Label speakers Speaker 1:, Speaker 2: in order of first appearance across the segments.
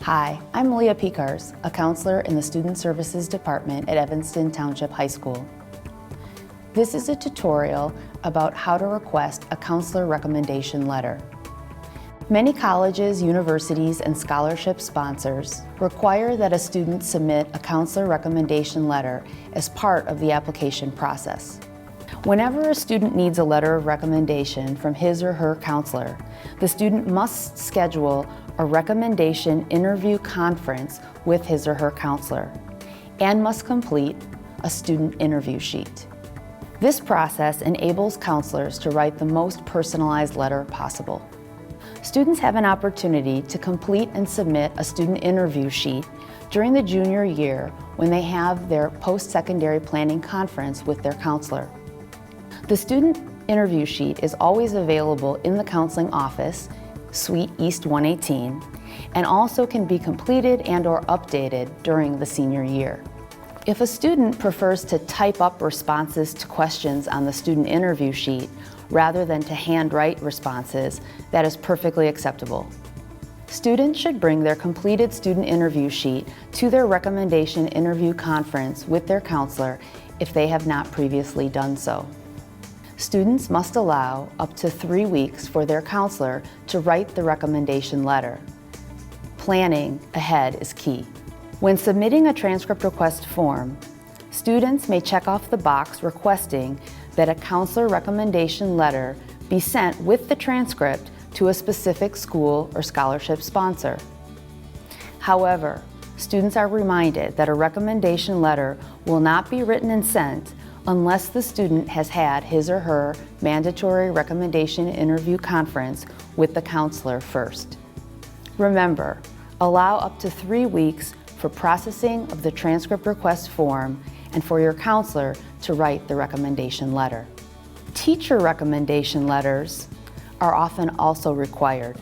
Speaker 1: Hi, I'm Leah Pekars, a counselor in the Student Services Department at Evanston Township High School. This is a tutorial about how to request a counselor recommendation letter. Many colleges, universities, and scholarship sponsors require that a student submit a counselor recommendation letter as part of the application process. Whenever a student needs a letter of recommendation from his or her counselor, the student must schedule a recommendation interview conference with his or her counselor and must complete a student interview sheet. This process enables counselors to write the most personalized letter possible. Students have an opportunity to complete and submit a student interview sheet during the junior year when they have their post-secondary planning conference with their counselor. The student interview sheet is always available in the counseling office, Suite East 118, and also can be completed and/or updated during the senior year. If a student prefers to type up responses to questions on the student interview sheet rather than to handwrite responses, that is perfectly acceptable. Students should bring their completed student interview sheet to their recommendation interview conference with their counselor if they have not previously done so. Students must allow up to 3 weeks for their counselor to write the recommendation letter. Planning ahead is key. When submitting a transcript request form, students may check off the box requesting that a counselor recommendation letter be sent with the transcript to a specific school or scholarship sponsor. However, students are reminded that a recommendation letter will not be written and sent unless the student has had his or her mandatory recommendation interview conference with the counselor first. Remember, allow up to 3 weeks for processing of the transcript request form and for your counselor to write the recommendation letter. Teacher recommendation letters are often also required.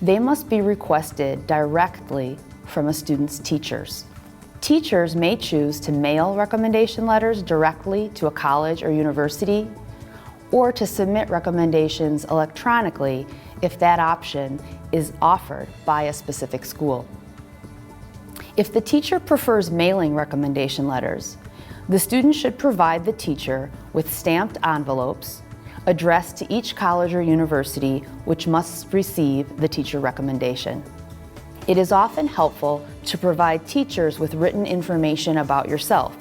Speaker 1: They must be requested directly from a student's teachers. Teachers may choose to mail recommendation letters directly to a college or university, or to submit recommendations electronically if that option is offered by a specific school. If the teacher prefers mailing recommendation letters, the student should provide the teacher with stamped envelopes addressed to each college or university which must receive the teacher recommendation. It is often helpful to provide teachers with written information about yourself,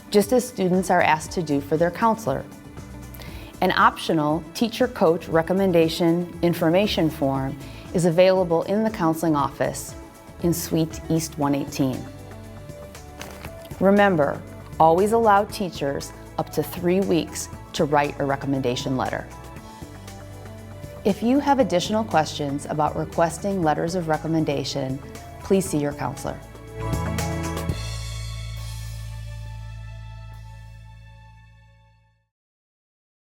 Speaker 1: just as students are asked to do for their counselor. An optional teacher-coach recommendation information form is available in the counseling office in Suite East 118. Remember, always allow teachers up to 3 weeks to write a recommendation letter. If you have additional questions about requesting letters of recommendation, please see your counselor.